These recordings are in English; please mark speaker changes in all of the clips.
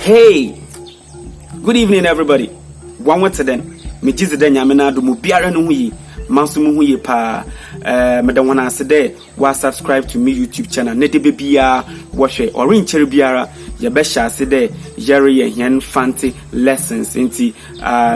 Speaker 1: Hey, good evening, everybody. One word to them. Me jiz the nyamina do mu biara no hui. Mansu mu hui pa. Me da wana sede wa subscribe to me YouTube channel. Ne de bibia washe orange cherry biara. Ya besha sede yere ye hen fancy lessons inti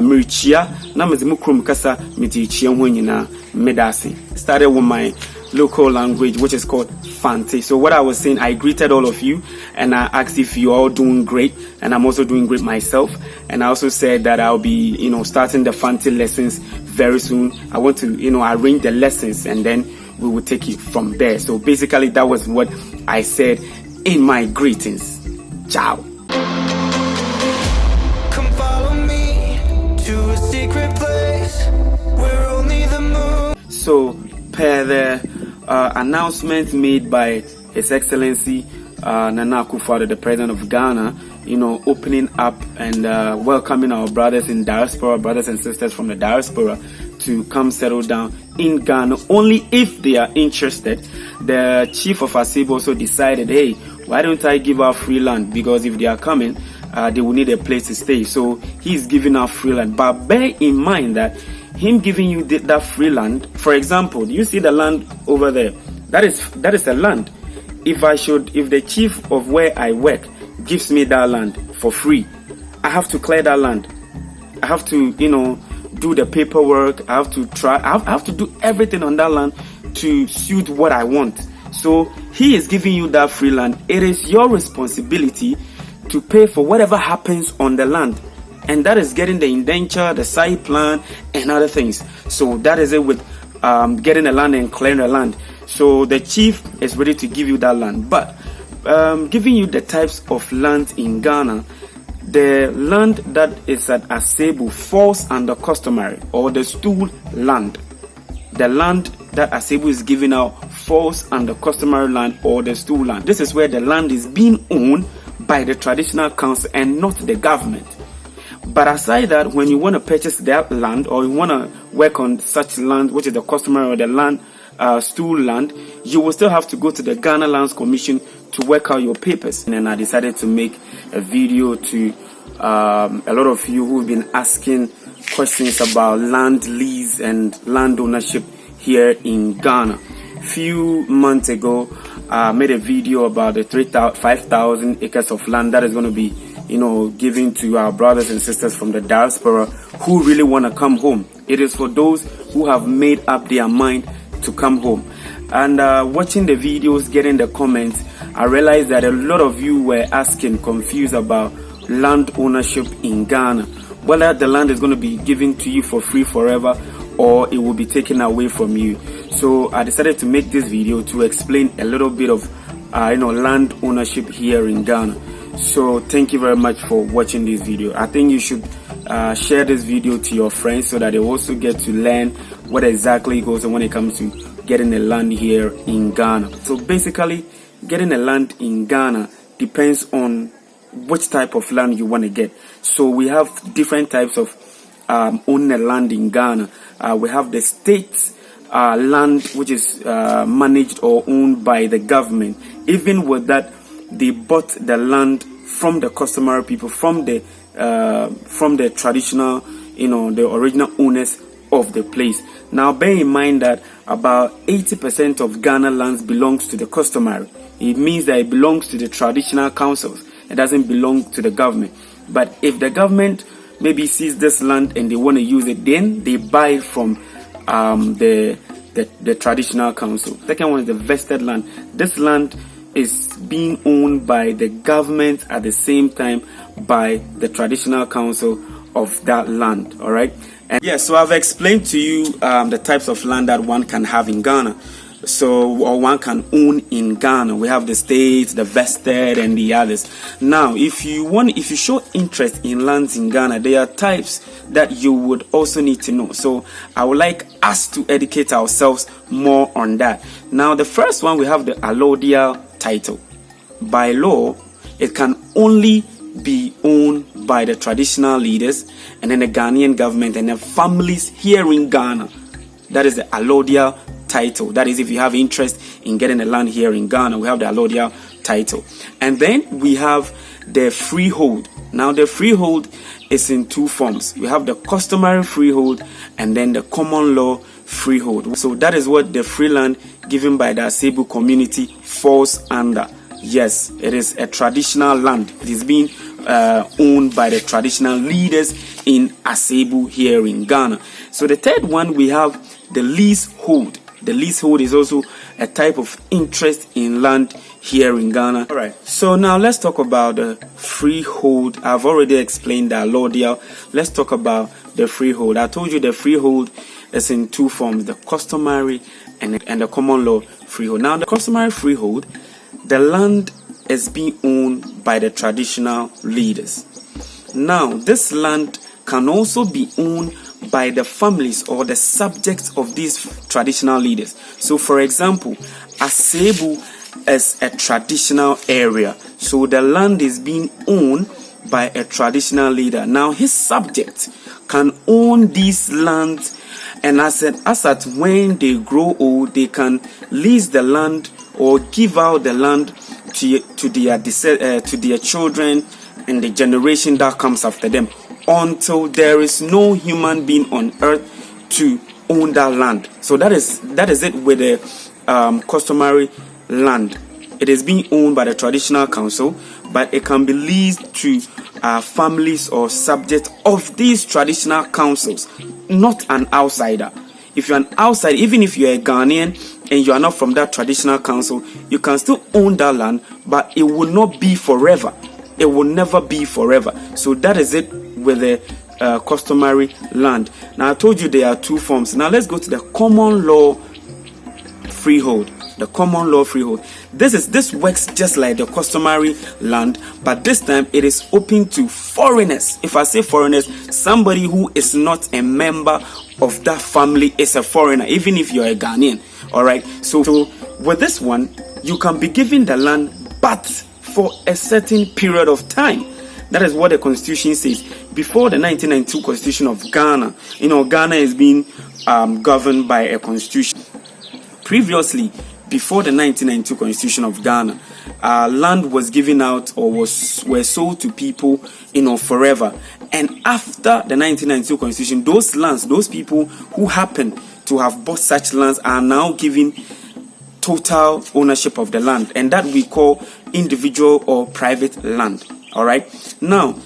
Speaker 1: mirichia na mezimu krum kasa mitichia ho nyina medasi. Started with my local language, which is called Fanti. So what I was saying, I greeted all of you and I asked if you're all doing great, and I'm also doing great myself. And I also said that I'll be, starting the Fanti lessons very soon. I want to, arrange the lessons and then we will take it from there. So basically that was what I said in my greetings. Ciao.
Speaker 2: Come follow me to a secret place where only the moon.
Speaker 1: So per the announcement made by His Excellency Nana Akufo-Addo, the President of Ghana, opening up and welcoming our brothers in diaspora, brothers and sisters from the diaspora, to come settle down in Ghana only if they are interested. The chief of ASEBO also decided, hey, why don't I give out free land? Because if they are coming, they will need a place to stay. So he's giving out free land. But bear in mind that him giving you that free land, for example, you see the land over there, that is a land. If the chief of where I work gives me that land for free, I have to clear that land. I have to, do the paperwork. I have to do everything on that land to suit what I want. So he is giving you that free land. It is your responsibility to pay for whatever happens on the land. And that is getting the indenture, the site plan, and other things. So that is it with getting the land and clearing the land. So the chief is ready to give you that land. But giving you the types of land in Ghana, the land that is at ASEBO falls under customary or the Stool land. The land that ASEBO is giving out falls under customary land or the Stool land. This is where the land is being owned by the traditional council and not the government. But aside that, when you want to purchase that land or you want to work on such land, which is the customary or the land, Stool land, you will still have to go to the Ghana Lands Commission to work out your papers. And then I decided to make a video to a lot of you who've been asking questions about land lease and land ownership here in Ghana. Few months ago, I made a video about the 5,000 acres of land that is going to be given to our brothers and sisters from the diaspora who really want to come home. It is for those who have made up their mind to come home. And watching the videos, getting the comments, I realized that a lot of you were asking, confused about land ownership in Ghana. Whether the land is going to be given to you for free forever or it will be taken away from you. So I decided to make this video to explain a little bit of land ownership here in Ghana. So thank you very much for watching this video. I think you should share this video to your friends so that they also get to learn what exactly goes on when it comes to getting a land here in Ghana. So basically, getting a land in Ghana depends on which type of land you want to get. So we have different types of owning a land in Ghana. We have the state land, which is managed or owned by the government. Even with that, they bought the land from the customary people, from the traditional, the original owners of the place. Now, bear in mind that about 80% of Ghana lands belongs to the customary. It means that it belongs to the traditional councils. It doesn't belong to the government. But if the government maybe sees this land and they want to use it, then they buy it from the traditional council. Second one is the vested land. This land is being owned by the government at the same time by the traditional council of that land. All right. And yeah, so I've explained to you the types of land that one can have in Ghana. Or one can own in Ghana. We have the states, the vested, and the others. Now, if you show interest in lands in Ghana, there are types that you would also need to know. So I would like us to educate ourselves more on that. Now, the first one, we have the allodial title. By law, it can only be owned by the traditional leaders and then the Ghanaian government and the families here in Ghana. That is the allodial title. That is, if you have interest in getting a land here in Ghana, we have the allodial title. And then we have the freehold. Now the freehold is in two forms. We have the customary freehold and then the common law freehold. So that is what the free land given by the Asebu community falls under. Yes, it is a traditional land. It is being owned by the traditional leaders in Asebu here in Ghana. So the third one, we have the leasehold. The leasehold is also a type of interest in land here in Ghana. All right, so now let's talk about the freehold. I've already explained that, Lord. Let's talk about the freehold. I told you the freehold is in two forms, the customary and the common law freehold. Now the customary freehold, the land is being owned by the traditional leaders. Now this land can also be owned by the families or the subjects of these traditional leaders. So for example, Asebu is a traditional area, so the land is being owned by a traditional leader. Now his subjects can own these lands, and as at when they grow old, they can lease the land or give out the land to their children and the generation that comes after them, until there is no human being on earth to own that land. So that is it with the customary land. It is being owned by the traditional council, but it can be leased to families or subjects of these traditional councils, not an outsider. If you're an outsider, even if you're a Ghanaian and you are not from that traditional council, you can still own that land, but it will not be forever. It will never be forever. So that is it with the customary land. Now I told you there are two forms. Now let's go to the common law freehold. The common law freehold. This works just like the customary land, but this time it is open to foreigners. If I say foreigners, somebody who is not a member of that family is a foreigner, even if you're a Ghanaian. All right. So with this one, you can be given the land, but for a certain period of time. That is what the Constitution says. Before the 1992 Constitution of Ghana, Ghana is being governed by a constitution. Previously, before the 1992 Constitution of Ghana, land was given out or were sold to people, forever. And after the 1992 Constitution, those lands, those people who happen to have bought such lands are now given total ownership of the land, and that we call individual or private land. All right. Now,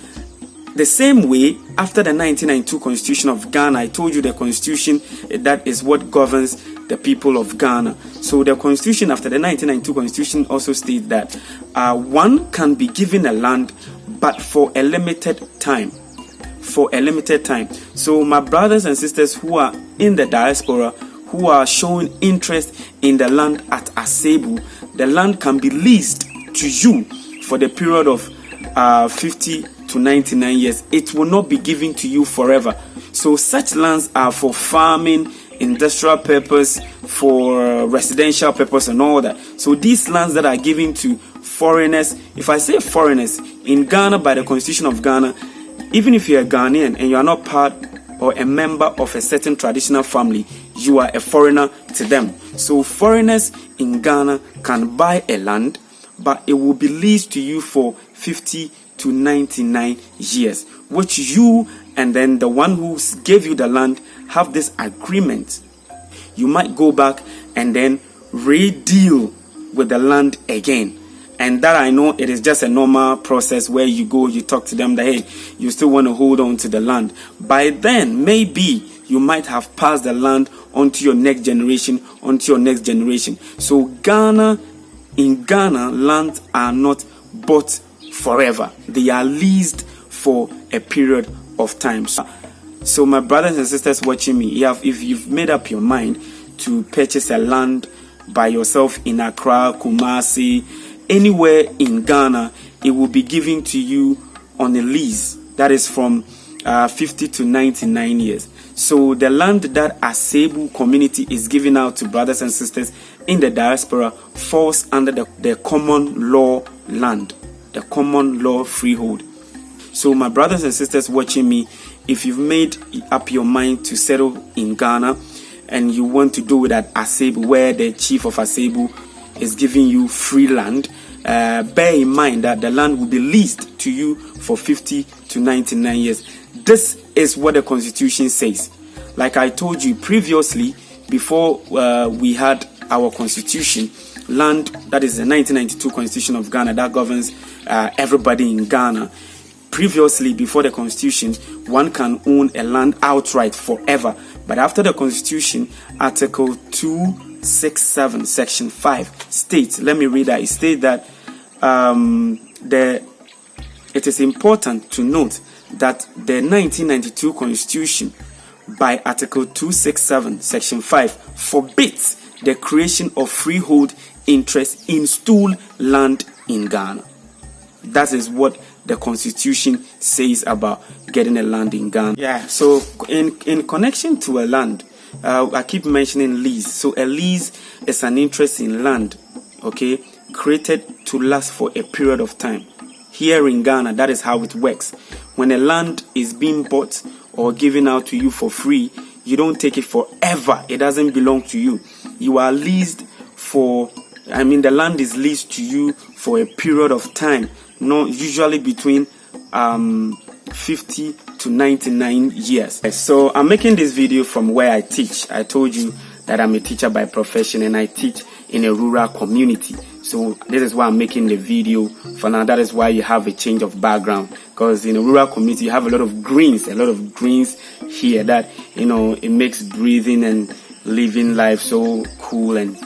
Speaker 1: the same way, after the 1992 Constitution of Ghana, I told you the Constitution, that is what governs the people of Ghana. So the Constitution after the 1992 Constitution also states that one can be given a land, but for a limited time. For a limited time. So my brothers and sisters who are in the diaspora, who are showing interest in the land at Asebu, the land can be leased to you for the period of 50 to 99 years. It will not be given to you forever. So such lands are for farming, industrial purpose, for residential purpose and all that. So these lands that are given to foreigners, if I say foreigners, in Ghana by the Constitution of Ghana, even if you're a Ghanaian and you are not part or a member of a certain traditional family, you are a foreigner to them. So foreigners in Ghana can buy a land, but it will be leased to you for 50 to 99 years, which you and then the one who gave you the land have this agreement. You might go back and then re-deal with the land again. And that I know it is just a normal process where you go, you talk to them that, hey, you still want to hold on to the land. By then, maybe you might have passed the land on to your next generation, So in Ghana, lands are not bought forever. They are leased for a period of time. So my brothers and sisters watching me, if you've made up your mind to purchase a land by yourself in Accra, Kumasi, anywhere in Ghana, it will be given to you on a lease. That is from 50 to 99 years. So the land that Asebu community is giving out to brothers and sisters in the diaspora falls under the common law land, the common law freehold. So my brothers and sisters watching me, if you've made up your mind to settle in Ghana and you want to do it at Asebu, where the chief of Asebu is giving you free land, bear in mind that the land will be leased to you for 50 to 99 years. This is what the Constitution says. Like I told you previously, before we had our Constitution, land, that is the 1992 Constitution of Ghana that governs everybody in Ghana. Previously, before the Constitution, one can own a land outright forever. But after the Constitution, Article 267, Section 5 states, let me read that. It states that it is important to note that the 1992 Constitution, by Article 267, Section 5, forbids the creation of freehold interest in stool land in Ghana. That is what the Constitution says about getting a land in Ghana. Yeah, so in connection to a land, I keep mentioning lease. So a lease is an interest in land, okay, created to last for a period of time. Here in Ghana, that is how it works. When a land is being bought or given out to you for free, you don't take it forever. It doesn't belong to you. You are leased for, the land is leased to you for a period of time, usually between 50 to 99 years. So I'm making this video from where I teach. I told you that I'm a teacher by profession and I teach in a rural community. So this is why I'm making the video for now. That is why you have a change of background, because in a rural community you have a lot of greens here that it makes breathing and living life so cool and